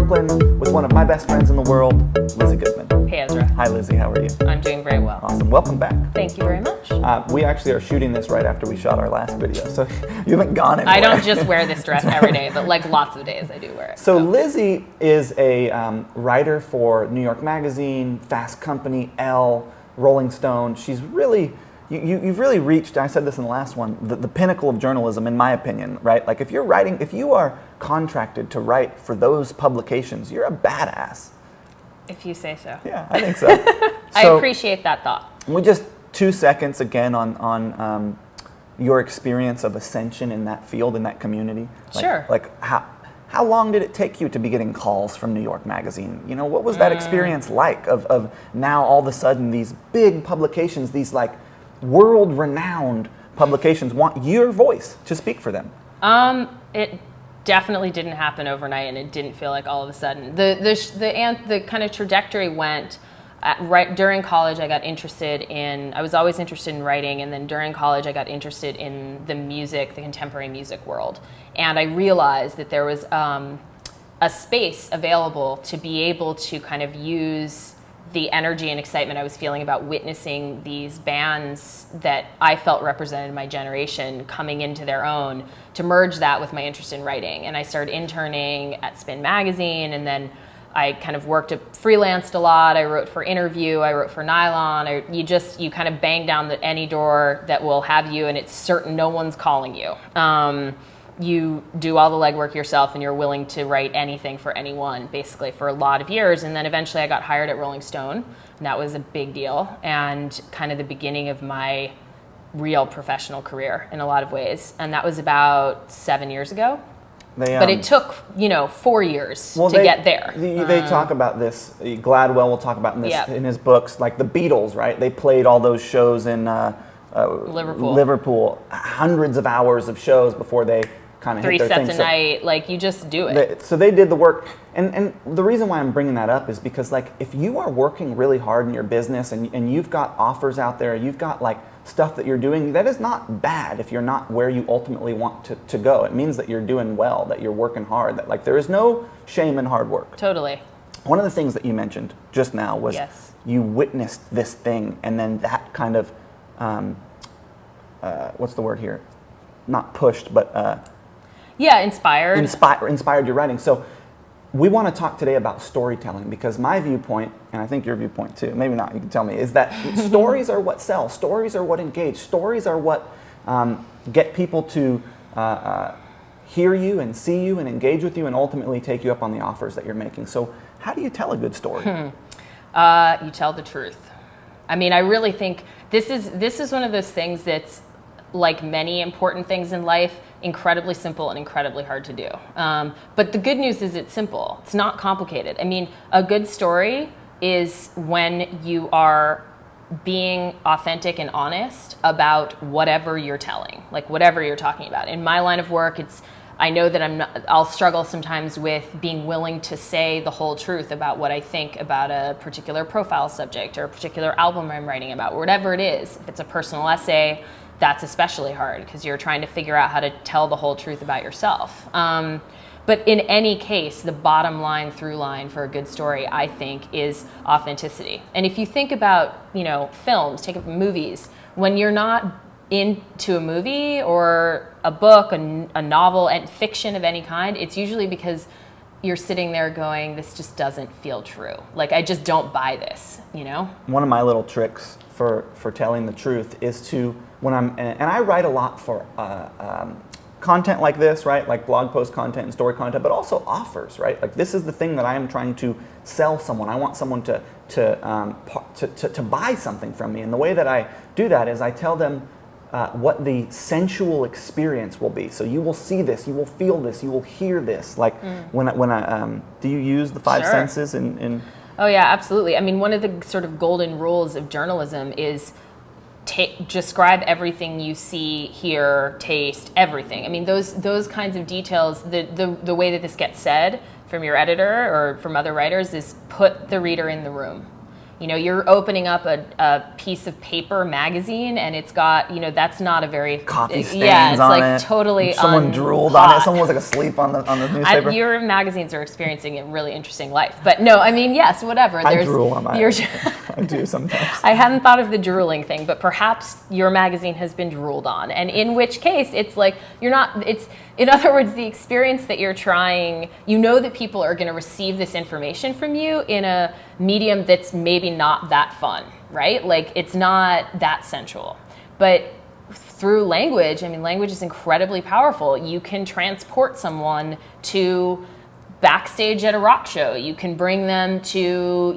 Brooklyn with one of my best friends in the world, Lizzy Goodman. Hey, Ezra. Hi, Lizzy. How are you? I'm doing very well. Awesome. Welcome back. Thank you very much. We actually are shooting this right after we shot our last video, so you haven't gone anywhere. I don't just wear this dress every day, but like lots of days I do wear it. So Lizzy is a writer for New York Magazine, Fast Company, Elle, Rolling Stone. She's really... You've really reached, I said this in the last one, the pinnacle of journalism, in my opinion, right? Like if you are contracted to write for those publications, you're a badass. If you say so. Yeah, I think so. I appreciate that thought. We just 2 seconds again on your experience of ascension in that field, in that community. Sure. Like how long did it take you to be getting calls from New York Magazine? You know, what was that experience like of now all of a sudden these big publications, these like world-renowned publications want your voice to speak for them? It definitely didn't happen overnight, and it didn't feel like all of a sudden. The kind of trajectory went right during college. I was always interested in writing, and then during college I got interested in the contemporary music world, and I realized that there was a space available to be able to kind of use the energy and excitement I was feeling about witnessing these bands that I felt represented my generation coming into their own, to merge that with my interest in writing. And I started interning at Spin Magazine, and then I kind of freelanced a lot. I wrote for Interview, I wrote for Nylon. You kind of bang down any door that will have you, and it's certain no one's calling you. You do all the legwork yourself, and you're willing to write anything for anyone, basically, for a lot of years. And then eventually I got hired at Rolling Stone, and that was a big deal, and kind of the beginning of my real professional career in a lot of ways. And that was about 7 years ago. But it took, 4 years to get there. They talk about this. Gladwell will talk about in his books, like the Beatles, right? They played all those shows in Liverpool, hundreds of hours of shows before they kind of hit their thing. 3 sets a night, like you just do it. So they did the work. And the reason why I'm bringing that up is because like if you are working really hard in your business and you've got offers out there, you've got like stuff that you're doing, that is not bad if you're not where you ultimately want to go. It means that you're doing well, that you're working hard, that like there is no shame in hard work. Totally. One of the things that you mentioned just now was you witnessed this thing, and then that kind of, what's the word here? Not pushed, but... inspired. Inspired your writing. So we want to talk today about storytelling, because my viewpoint, and I think your viewpoint too, maybe not, you can tell me, is that stories are what sell. Stories are what engage. Stories are what get people to hear you and see you and engage with you and ultimately take you up on the offers that you're making. So how do you tell a good story? You tell the truth. I mean, I really think this is one of those things that's, like many important things in life, incredibly simple and incredibly hard to do. But the good news is it's simple. It's not complicated. I mean, a good story is when you are being authentic and honest about whatever you're telling, like whatever you're talking about. In my line of work, I know that I'll struggle sometimes with being willing to say the whole truth about what I think about a particular profile subject or a particular album I'm writing about, whatever it is. If it's a personal essay, that's especially hard because you're trying to figure out how to tell the whole truth about yourself. But in any case, the bottom line, through line for a good story, I think, is authenticity. And if you think about, films, take up movies, when you're not into a movie or a book, a novel, and fiction of any kind, it's usually because you're sitting there going, this just doesn't feel true. Like, I just don't buy this, One of my little tricks for telling the truth is to, and I write a lot for content like this, right? Like blog post content and story content, but also offers, right? Like this is the thing that I am trying to sell someone. I want someone to buy something from me. And the way that I do that is I tell them what the sensual experience will be. So you will see this, you will feel this, you will hear this. Like when I do you use the five senses in? Oh yeah, absolutely. I mean, one of the sort of golden rules of journalism is describe everything you see, hear, taste, everything. I mean, those kinds of details, the way that this gets said from your editor or from other writers is put the reader in the room. you're opening up a piece of paper magazine and it's got, that's not a very coffee stains yeah, it's on like it. totally Someone drooled on it. Someone was like asleep on the newspaper. Your magazines are experiencing a really interesting life, but no, I mean, yes, whatever. I drool on mine. I do sometimes. I hadn't thought of the drooling thing, but perhaps your magazine has been drooled on, and in which case it's like in other words, the experience that you're trying, that people are going to receive this information from you in a medium that's maybe not that fun, right? Like it's not that sensual, but through language, language is incredibly powerful. You can transport someone to backstage at a rock show. You can bring them to,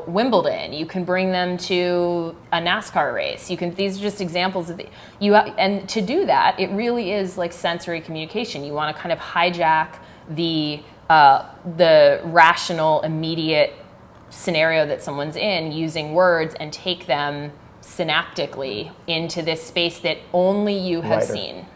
Wimbledon. You can bring them to a NASCAR race. These are just examples of and to do that, it really is like sensory communication. You want to kind of hijack the rational, immediate scenario that someone's in using words and take them synaptically into this space that only you have seen.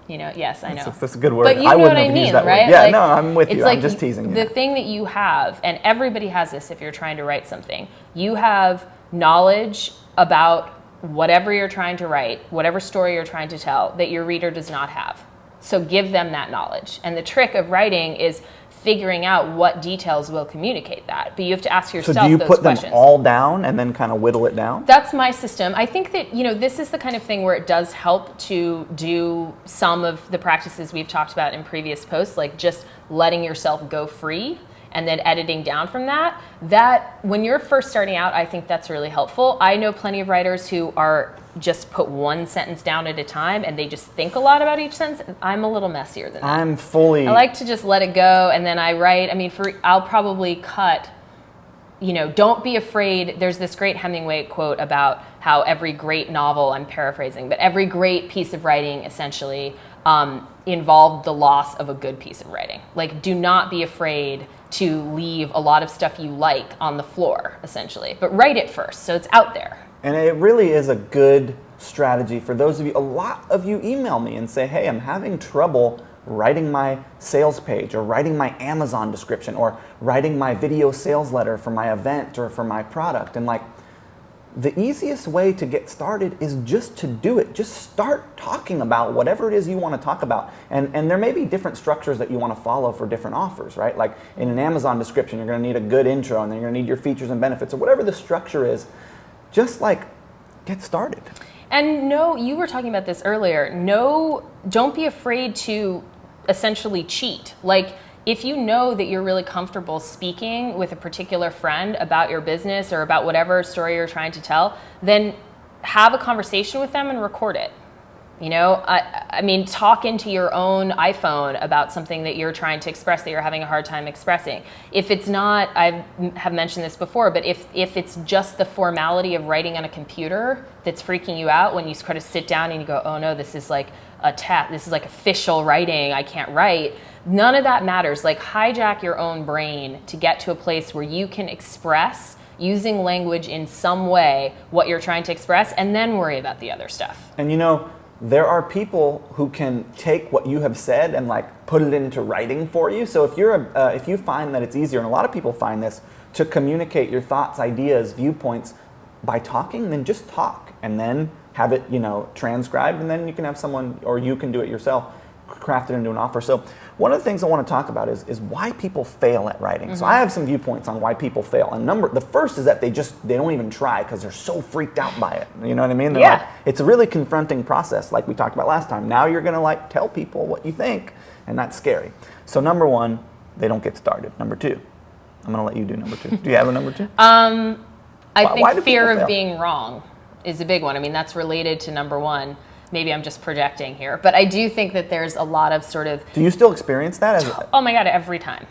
Yes, I know. That's a good word. But you know what I mean, right? Yeah, no, I'm with you. Like I'm just teasing you. The thing that you have, and everybody has this if you're trying to write something, you have knowledge about whatever you're trying to write, whatever story you're trying to tell that your reader does not have. So give them that knowledge. And the trick of writing is figuring out what details will communicate that. But you have to ask yourself those questions. So do you put them all down and then kind of whittle it down? That's my system. I think that, this is the kind of thing where it does help to do some of the practices we've talked about in previous posts, like just letting yourself go free and then editing down from that. That, when you're first starting out, I think that's really helpful. I know plenty of writers who are just put one sentence down at a time and they just think a lot about each sentence. I'm a little messier than that. I like to just let it go and then I write. I'll probably cut, don't be afraid. There's this great Hemingway quote about how every great novel, I'm paraphrasing, but every great piece of writing essentially involved the loss of a good piece of writing. Like, do not be afraid to leave a lot of stuff you like on the floor, essentially, but write it first so it's out there. And it really is a good strategy for those of you. A lot of you email me and say, hey, I'm having trouble writing my sales page or writing my Amazon description or writing my video sales letter for my event or for my product. And the easiest way to get started is just to do it. Just start talking about whatever it is you want to talk about. And there may be different structures that you want to follow for different offers, right? Like in an Amazon description, you're going to need a good intro and then you're going to need your features and benefits or whatever the structure is. Just get started. And you were talking about this earlier. Don't be afraid to essentially cheat. Like, if you know that you're really comfortable speaking with a particular friend about your business or about whatever story you're trying to tell, then have a conversation with them and record it. Talk into your own iPhone about something that you're trying to express that you're having a hard time expressing. If it's not, I have mentioned this before, but if it's just the formality of writing on a computer that's freaking you out when you sort of sit down and you go, oh no, this is like this is like official writing, I can't write. None of that matters. Like, hijack your own brain to get to a place where you can express using language in some way what you're trying to express and then worry about the other stuff. And there are people who can take what you have said and put it into writing for you. So if you find that it's easier, and a lot of people find this, to communicate your thoughts, ideas, viewpoints by talking, then just talk and then have it, transcribed, and then you can have someone, or you can do it yourself, craft it into an offer. So one of the things I want to talk about is why people fail at writing. Mm-hmm. So I have some viewpoints on why people fail. And the first is that they don't even try because they're so freaked out by it. You know what I mean? They're it's a really confronting process, like we talked about last time. Now you're going to tell people what you think, and that's scary. So number one, they don't get started. Number two, I'm going to let you do number two. Do you have a number two? I think fear of being wrong is a big one. That's related to number one. Maybe I'm just projecting here, but I do think that there's a lot of sort of... Do you still experience that? Oh my God, every time.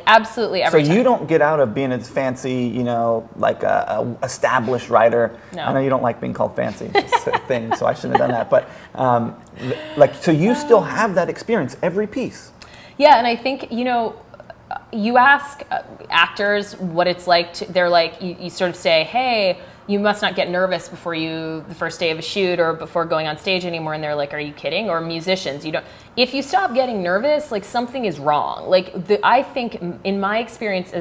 Absolutely every time. So you don't get out of being a fancy, a established writer. No. I know you don't like being called fancy. It's a thing, so I shouldn't have done that. But so you still have that experience every piece. Yeah, and I think, you ask actors what it's like they're like, you sort of say, hey, you must not get nervous before the first day of a shoot or before going on stage anymore. And they're like, are you kidding? Or musicians, if you stop getting nervous, something is wrong. I think in my experience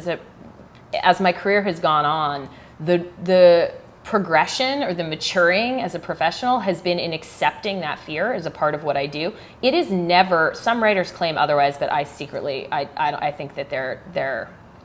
as my career has gone on, The progression or the maturing as a professional has been in accepting that fear as a part of what I do. It is never, some writers claim otherwise, but I secretly, I think that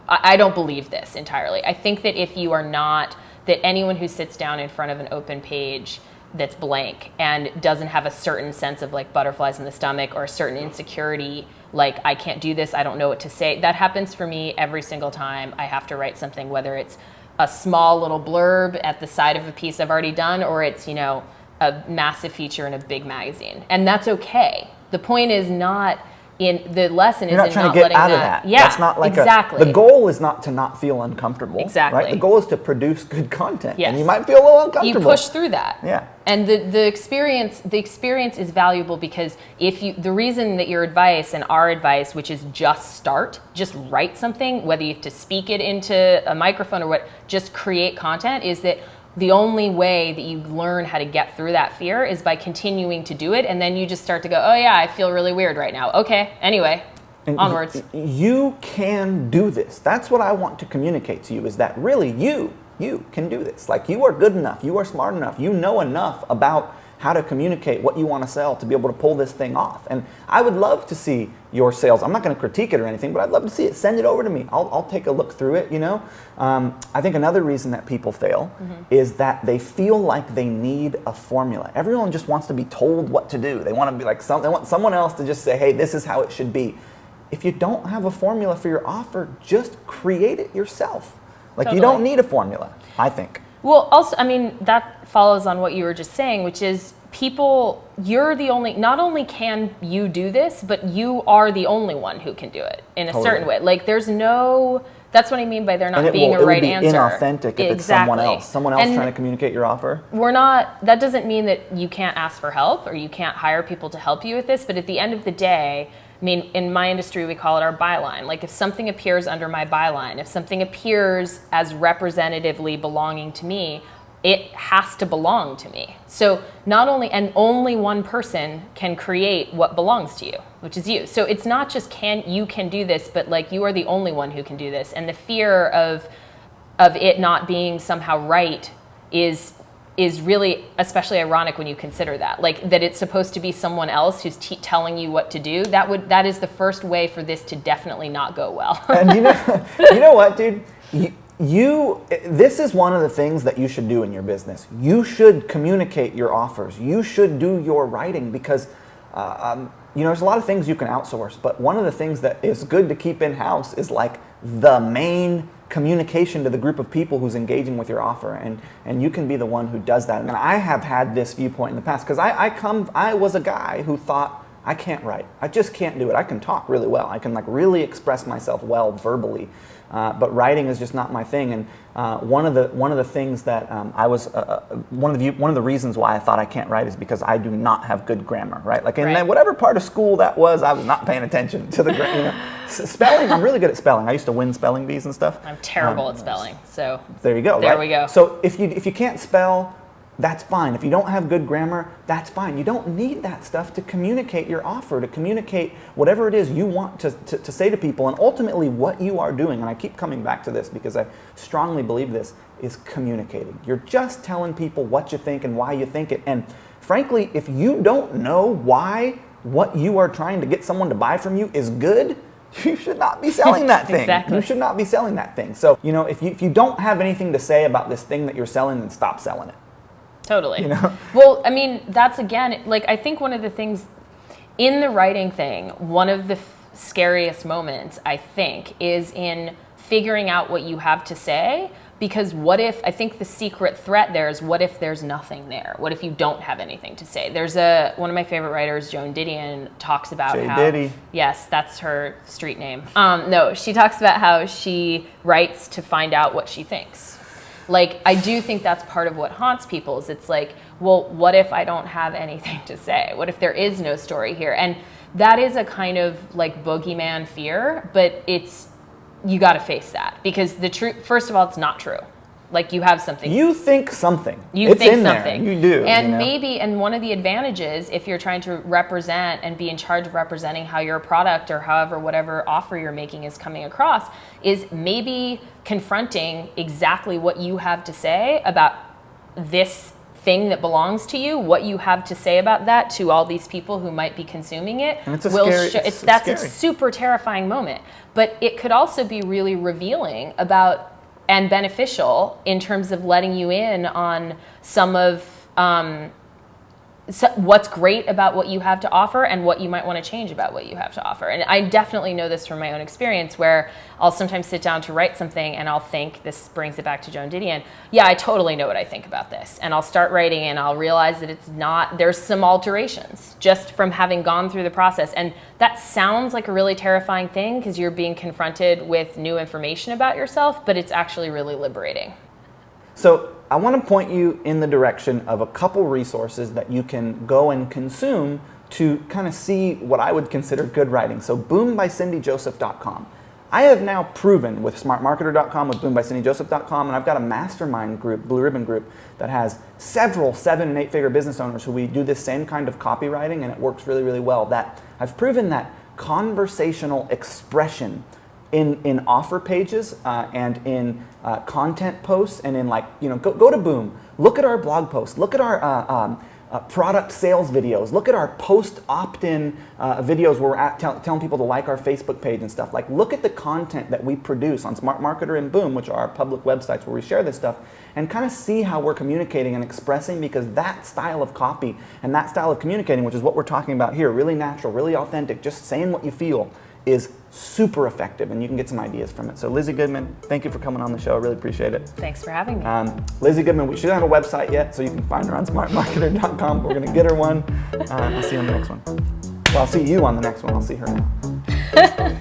I don't believe this entirely. I think that if you are not, that anyone who sits down in front of an open page that's blank and doesn't have a certain sense of like butterflies in the stomach or a certain insecurity, like I can't do this, I don't know what to say. That happens for me every single time I have to write something, whether it's a small little blurb at the side of a piece I've already done, or it's, a massive feature in a big magazine. And that's okay. The point is not the lesson You're is not in trying not to get letting out of that. that. Yeah, that's not like exactly. The goal is not to not feel uncomfortable. Exactly. Right? The goal is to produce good content. Yes. And you might feel a little uncomfortable. You push through that. Yeah. And the experience is valuable because the reason that your advice and our advice, which is just write something, whether you have to speak it into a microphone or just create content, is that the only way that you learn how to get through that fear is by continuing to do it. And then you just start to go, oh yeah, I feel really weird right now. Okay, anyway, onwards. You can do this. That's what I want to communicate to you, is that really you can do this. Like, you are good enough, you are smart enough, you know enough about how to communicate what you want to sell to be able to pull this thing off. And I would love to see your sales. I'm not going to critique it or anything, but I'd love to see it. Send it over to me. I'll take a look through it, I think another reason that people fail is that they feel like they need a formula. Everyone just wants to be told what to do. They want to be like they want someone else to just say, hey, this is how it should be. If you don't have a formula for your offer, just create it yourself. Like, Totally. You don't need a formula, I think. Well, also, that follows on what you were just saying, which is not only can you do this, but you are the only one who can do it in a certain way. Like, that's what I mean by there not being a right answer. It would be inauthentic if it's someone else trying to communicate your offer. That doesn't mean that you can't ask for help or you can't hire people to help you with this, but at the end of the day, in my industry, we call it our byline. Like, if something appears under my byline, if something appears as representatively belonging to me, it has to belong to me. So only one person can create what belongs to you, which is you. So it's not just you can do this, but like, you are the only one who can do this. And the fear of it not being somehow right is really especially ironic when you consider that, like, that it's supposed to be someone else who's telling you what to do. That is the first way for this to definitely not go well. And you know what, dude? This is one of the things that you should do in your business. You should communicate your offers. You should do your writing, because there's a lot of things you can outsource, but one of the things that is good to keep in-house is like the main communication to the group of people who's engaging with your offer, and you can be the one who does that. And I have had this viewpoint in the past, because I was a guy who thought, I can't write. I just can't do it. I can talk really well. I can like really express myself well verbally, but writing is just not my thing. And one of the things that one of the reasons why I thought I can't write is because I do not have good grammar. Right? Like, in whatever part of school that was, I was not paying attention to the grammar. Spelling, I'm really good at spelling. I used to win spelling bees and stuff. I'm terrible at spelling. So there you go. There we go. So if you can't spell, that's fine. If you don't have good grammar, that's fine. You don't need that stuff to communicate your offer, to communicate whatever it is you want to say to people. And ultimately what you are doing, and I keep coming back to this because I strongly believe this, is communicating. You're just telling people what you think and why you think it. And frankly, if you don't know why what you are trying to get someone to buy from you is good, you should not be selling that thing. Exactly. You should not be selling that thing. So, if you don't have anything to say about this thing that you're selling, then stop selling it. Totally. Well, that's again, like, I think one of the things in the writing thing, one of the scariest moments, I think, is in figuring out what you have to say. Because I think the secret threat there is, what if there's nothing there? What if you don't have anything to say? There's one of my favorite writers, Joan Didion, talks about how... Diddy. Yes, that's her street name. No, she talks about how she writes to find out what she thinks. Like, I do think that's part of what haunts people, is it's like, well, what if I don't have anything to say? What if there is no story here? And that is a kind of like boogeyman fear, but you got to face that, because the truth, first of all, it's not true. Like you have something. You think something. You it's think in something. There. You do. And you know? maybe, and one of the advantages, if you're trying to represent and be in charge of representing how your product or however, whatever offer you're making is coming across, is maybe confronting exactly what you have to say about this thing that belongs to you, what you have to say about that to all these people who might be consuming it. And it's a scary, that's scary. a super terrifying moment. But it could also be really revealing about and beneficial in terms of letting you in on some of what's great about what you have to offer and what you might want to change about what you have to offer. And I definitely know this from my own experience, where I'll sometimes sit down to write something and I'll think, this brings it back to Joan Didion, yeah, I totally know what I think about this. And I'll start writing and I'll realize that it's not, there's some alterations just from having gone through the process. And that sounds like a really terrifying thing because you're being confronted with new information about yourself, but it's actually really liberating. So I want to point you in the direction of a couple resources that you can go and consume to kind of see what I would consider good writing. So boombycindyjoseph.com. I have now proven with smartmarketer.com, with boombycindyjoseph.com, and I've got a mastermind group, Blue Ribbon group, that has several 7- and 8-figure business owners who we do this same kind of copywriting, and it works really, really well. That I've proven that conversational expression in offer pages and in content posts and in go to Boom, look at our blog posts, look at our product sales videos, look at our post opt-in videos where we're telling people to like our Facebook page and stuff. Like, look at the content that we produce on Smart Marketer and Boom, which are our public websites where we share this stuff, and kind of see how we're communicating and expressing, because that style of copy and that style of communicating, which is what we're talking about here, really natural, really authentic, just saying what you feel, is super effective, and you can get some ideas from it. So Lizzy Goodman, thank you for coming on the show. I really appreciate it. Thanks for having me. Lizzy Goodman, she doesn't have a website yet, so you can find her on smartmarketer.com. We're going to get her one. I'll see you on the next one. Well, I'll see you on the next one. I'll see her now.